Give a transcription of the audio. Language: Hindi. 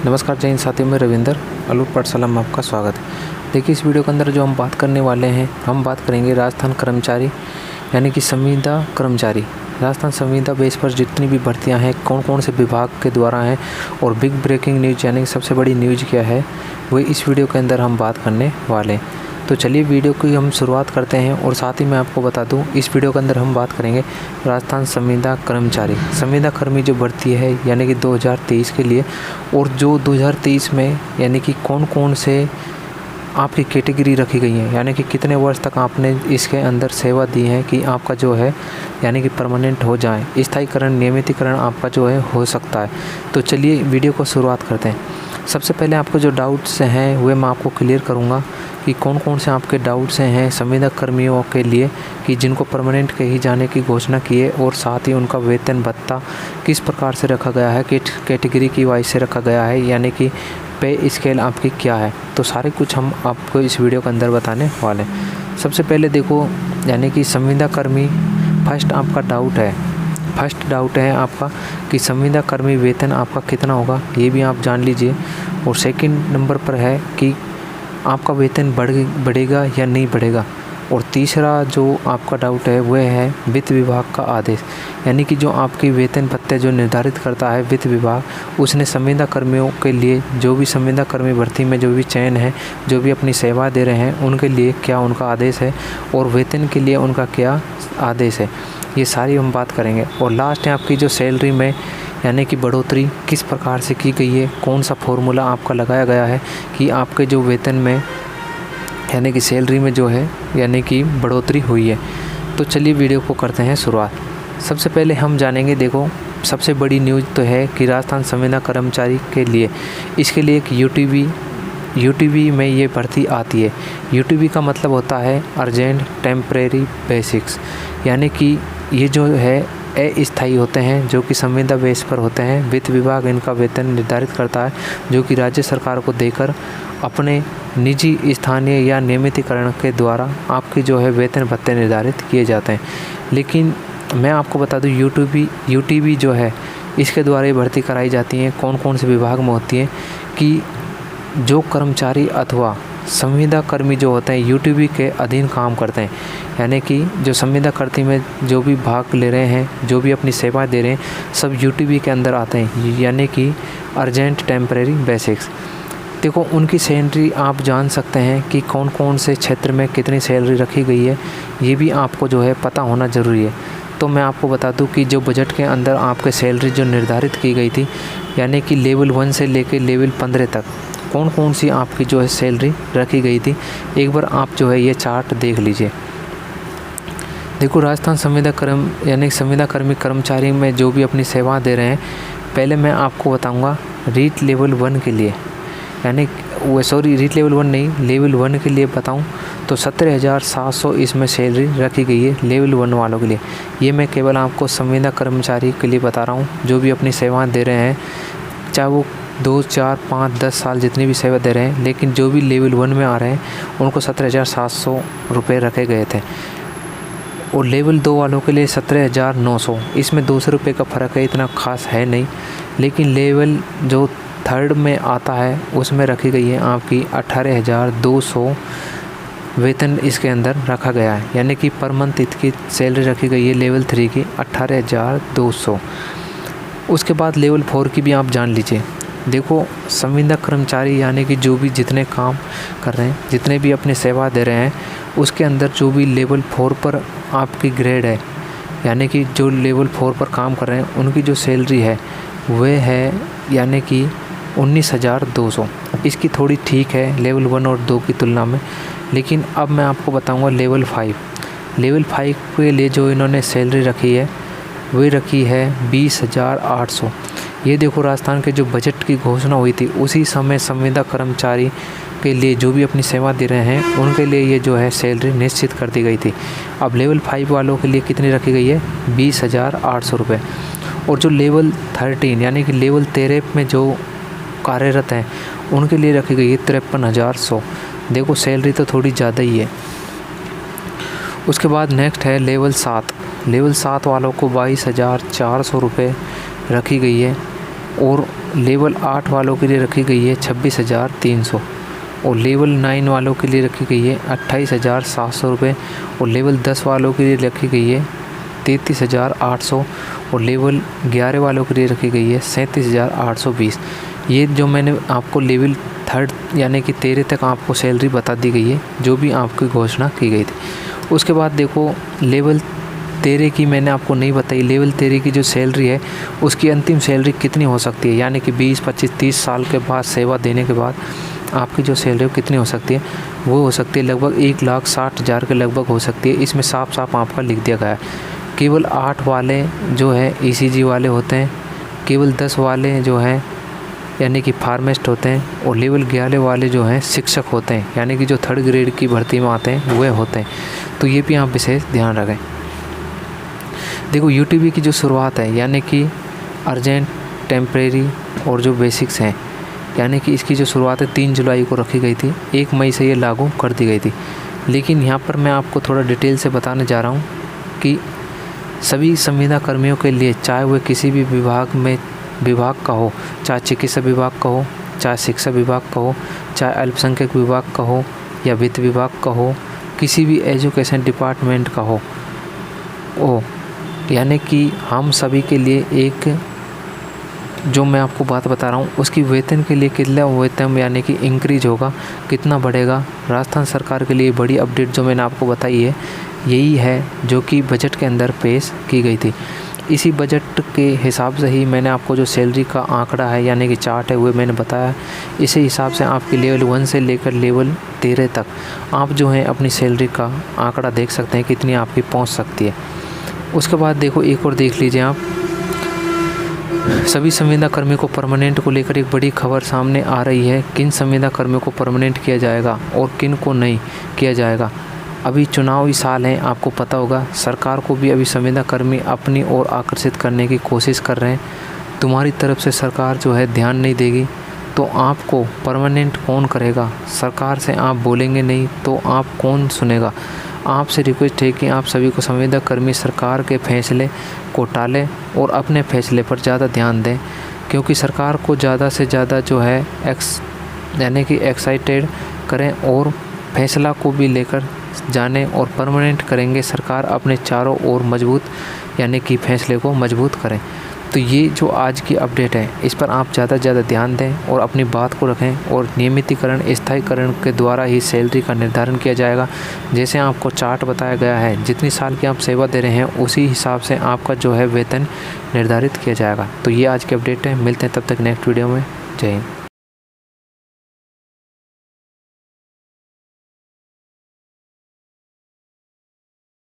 नमस्कार जय हिंद साथियों, मैं रविंदर अलूट पाठशाला में आपका स्वागत है। देखिए इस वीडियो के अंदर जो हम बात करने वाले हैं, हम बात करेंगे राजस्थान कर्मचारी यानी कि संविदा कर्मचारी। राजस्थान संविदा बेस पर जितनी भी भर्तियां हैं, कौन कौन से विभाग के द्वारा हैं और बिग ब्रेकिंग न्यूज़ यानी कि सबसे बड़ी न्यूज़ क्या है, वो इस वीडियो के अंदर हम बात करने वाले हैं। तो चलिए वीडियो की हम शुरुआत करते हैं। और साथ ही मैं आपको बता दूं, इस वीडियो के अंदर हम बात करेंगे राजस्थान संविदा कर्मचारी, संविदा कर्मी जो भर्ती है यानी कि 2023 के लिए, और जो 2023 में यानी कि कौन कौन से आपकी कैटेगरी रखी गई है, यानी कि कितने वर्ष तक आपने इसके अंदर सेवा दी है कि आपका जो है यानी कि परमानेंट हो जाए, स्थायीकरण नियमितीकरण आपका जो है हो सकता है। तो चलिए वीडियो को शुरुआत करते हैं। सबसे पहले आपको जो डाउट्स हैं वे मैं आपको क्लियर करूंगा कि कौन कौन से आपके डाउट्स हैं संविदा कर्मियों के लिए कि जिनको परमानेंट कहीं जाने की घोषणा की है, और साथ ही उनका वेतन भत्ता किस प्रकार से रखा गया है, किस कैटेगरी की वाइज से रखा गया है, यानी कि पे स्केल आपकी क्या है। तो सारे कुछ हम आपको इस वीडियो के अंदर बताने वाले हैं। सबसे पहले देखो, यानी कि संविदा कर्मी, फर्स्ट डाउट है आपका कि संविदा कर्मी वेतन आपका कितना होगा, ये भी आप जान लीजिए। और सेकंड नंबर पर है कि आपका वेतन बढ़ेगा या नहीं बढ़ेगा। और तीसरा जो आपका डाउट है वह है वित्त विभाग का आदेश, यानी कि जो आपकी वेतन भत्ते जो निर्धारित करता है वित्त विभाग, उसने संविदा कर्मियों के लिए, जो भी संविदा कर्मी भर्ती में जो भी चयन है, जो भी अपनी सेवा दे रहे हैं, उनके लिए क्या उनका आदेश है और वेतन के लिए उनका क्या आदेश है, ये सारी हम बात करेंगे। और लास्ट है आपकी जो सैलरी में यानी कि बढ़ोतरी किस प्रकार से की गई है, कौन सा फॉर्मूला आपका लगाया गया है कि आपके जो वेतन में यानी कि सैलरी में जो है यानी कि बढ़ोतरी हुई है। तो चलिए वीडियो को करते हैं शुरुआत। सबसे पहले हम जानेंगे, देखो सबसे बड़ी न्यूज़ तो है कि राजस्थान संविदा कर्मचारी के लिए, इसके लिए एक यूटीवी में ये भर्ती आती है। यूटीवी का मतलब होता है अर्जेंट टेम्परेरी बेसिक्स, यानी कि ये जो है अस्थायी होते हैं, जो कि संविदा बेस पर होते हैं। वित्त विभाग इनका वेतन निर्धारित करता है, जो कि राज्य सरकार को देकर अपने निजी, स्थानीय या नियमितीकरण के द्वारा आपकी जो है वेतन भत्ते निर्धारित किए जाते हैं। लेकिन मैं आपको बता दूं, यूटीवी जो है इसके द्वारा ये भर्ती कराई जाती है। कौन कौन से विभाग में होती है कि जो कर्मचारी अथवा संविदा कर्मी जो होते हैं यूटीवी के अधीन काम करते हैं, यानी कि जो संविदा कर्मी में जो भी भाग ले रहे हैं, जो भी अपनी सेवा दे रहे हैं, सब यूटीवी के अंदर आते हैं, यानी कि अर्जेंट टेम्परेरी बेसिक्स। देखो उनकी सैलरी आप जान सकते हैं कि कौन कौन से क्षेत्र में कितनी सैलरी रखी गई है, ये भी आपको जो है पता होना ज़रूरी है। तो मैं आपको बता दूं कि जो बजट के अंदर आपके सैलरी जो निर्धारित की गई थी, यानी कि लेवल 1 से लेकर लेवल 15 तक कौन कौन सी आपकी जो है सैलरी रखी गई थी, एक बार आप जो है ये चार्ट देख लीजिए। देखो राजस्थान संविदा कर्मी कर्मचारी में जो भी अपनी सेवा दे रहे हैं, पहले मैं आपको बताऊंगा रीट लेवल 1 के लिए, यानी रीट लेवल 1 नहीं, लेवल 1 के लिए बताऊं तो 17,700 इसमें सैलरी रखी गई है लेवल 1 वालों के लिए। ये मैं केवल आपको संविदा कर्मचारी के लिए बता रहा हूँ, जो भी अपनी सेवाएं दे रहे हैं, चाहे वो 2, 4, 5, 10 साल जितनी भी सेवा दे रहे हैं, लेकिन जो भी लेवल 1 में आ रहे हैं उनको 17,700 रुपये रखे गए थे। और लेवल 2 वालों के लिए 17,900, इसमें 200 रुपये का फ़र्क है, इतना खास है नहीं। लेकिन लेवल जो 3rd में आता है उसमें रखी गई है आपकी 18,200 वेतन इसके अंदर रखा गया है, यानी कि पर मंथ इसकी सैलरी रखी गई है लेवल 3 की 18,200। उसके बाद लेवल 4 की भी आप जान लीजिए। देखो संविदा कर्मचारी यानी कि जो भी जितने काम कर रहे हैं, जितने भी अपनी सेवा दे रहे हैं, उसके अंदर जो भी लेवल 4 पर आपकी ग्रेड है, यानी कि जो लेवल 4 पर काम कर रहे हैं, उनकी जो सैलरी है वह है यानी कि 19,200। इसकी थोड़ी ठीक है लेवल 1 और 2 की तुलना में। लेकिन अब मैं आपको बताऊंगा लेवल 5 के लिए जो इन्होंने सैलरी रखी है वही रखी है 20,800। ये देखो राजस्थान के जो बजट की घोषणा हुई थी, उसी समय संविदा कर्मचारी के लिए जो भी अपनी सेवा दे रहे हैं उनके लिए ये जो है सैलरी निश्चित कर दी गई थी। अब लेवल 5 वालों के लिए कितनी रखी गई है, 20,800 रुपये। और जो लेवल 13 यानी कि लेवल 13 में जो कार्यरत हैं उनके लिए रखी गई है 53,100। देखो सैलरी तो थोड़ी ज़्यादा ही है। उसके बाद नेक्स्ट है लेवल 7 वालों को 22,400 रुपये रखी गई है। और लेवल 8 वालों के लिए रखी गई है 26,300 और लेवल 9 वालों के लिए रखी गई है 28,700 रुपये और लेवल 10 वालों के लिए रखी गई है 33,800 और लेवल 11 वालों के लिए रखी गई है 37,820। ये जो मैंने आपको लेवल 3 यानी कि 13 तक आपको सैलरी बता दी गई है, जो भी आपकी घोषणा की गई थी। उसके बाद देखो लेवल 13 की मैंने आपको नहीं बताई। लेवल 13 की जो सैलरी है उसकी अंतिम सैलरी कितनी हो सकती है, यानी कि 20, 25, 30 साल के बाद सेवा देने के बाद आपकी जो सैलरी कितनी हो सकती है, वो हो सकती है लगभग 1,60,000 के लगभग हो सकती है। इसमें साफ साफ आपका लिख दिया गया है। केवल 8 वाले जो है ECG वाले होते हैं, केवल 10 वाले जो हैं यानी कि फार्मासिस्ट होते हैं और लेवल 11 वाले जो हैं शिक्षक होते हैं, यानी कि जो 3rd ग्रेड की भर्ती में आते हैं वह होते हैं। तो ये भी आप विशेष ध्यान रखें। देखो UTB की जो शुरुआत है यानी कि अर्जेंट, टेम्परेरी और जो बेसिक्स हैं, यानी कि इसकी जो शुरुआत है 3 जुलाई को रखी गई थी। 1 मई से ये लागू कर दी गई थी। लेकिन यहाँ पर मैं आपको थोड़ा डिटेल से बताने जा रहा हूँ कि सभी संविदा कर्मियों के लिए, चाहे वह किसी भी विभाग का हो, चाहे चिकित्सा विभाग का हो, चाहे शिक्षा विभाग का हो, चाहे अल्पसंख्यक विभाग का हो या वित्त विभाग का हो, किसी भी एजुकेशन डिपार्टमेंट का हो, यानी कि हम सभी के लिए एक जो मैं आपको बात बता रहा हूँ उसकी वेतन के लिए कितना वेतन यानी कि इंक्रीज होगा, कितना बढ़ेगा। राजस्थान सरकार के लिए बड़ी अपडेट जो मैंने आपको बताई है यही है जो कि बजट के अंदर पेश की गई थी। इसी बजट के हिसाब से ही मैंने आपको जो सैलरी का आंकड़ा है यानी कि चार्ट है वो मैंने बताया। इसी हिसाब से आपकी लेवल 1 से लेकर लेवल 13 तक आप जो है अपनी सैलरी का आंकड़ा देख सकते हैं कितनी आपकी पहुंच सकती है। उसके बाद देखो एक और देख लीजिए आप, सभी संविदा कर्मियों को परमानेंट को लेकर एक बड़ी खबर सामने आ रही है। किन संविदा कर्मियों को परमानेंट किया जाएगा और किन को नहीं किया जाएगा। अभी चुनावी साल है, आपको पता होगा। सरकार को भी अभी संविदा कर्मी अपनी ओर आकर्षित करने की कोशिश कर रहे हैं। तुम्हारी तरफ से सरकार जो है ध्यान नहीं देगी तो आपको परमानेंट कौन करेगा। सरकार से आप बोलेंगे नहीं तो आप कौन सुनेगा। आपसे रिक्वेस्ट है कि आप सभी को संविदा कर्मी सरकार के फैसले को टालें और अपने फैसले पर ज़्यादा ध्यान दें, क्योंकि सरकार को ज़्यादा से ज़्यादा जो है यानी कि एक्साइटेड करें और फैसला को भी लेकर जाने और परमानेंट करेंगे सरकार अपने चारों ओर मजबूत यानी कि फैसले को मजबूत करें। तो ये जो आज की अपडेट है इस पर आप ज़्यादा से ज़्यादा ध्यान दें और अपनी बात को रखें और नियमितीकरण, स्थायीकरण के द्वारा ही सैलरी का निर्धारण किया जाएगा। जैसे आपको चार्ट बताया गया है, जितनी साल की आप सेवा दे रहे हैं उसी हिसाब से आपका जो है वेतन निर्धारित किया जाएगा। तो ये आज की अपडेट है। मिलते हैं तब तक नेक्स्ट वीडियो में। जय हिंद।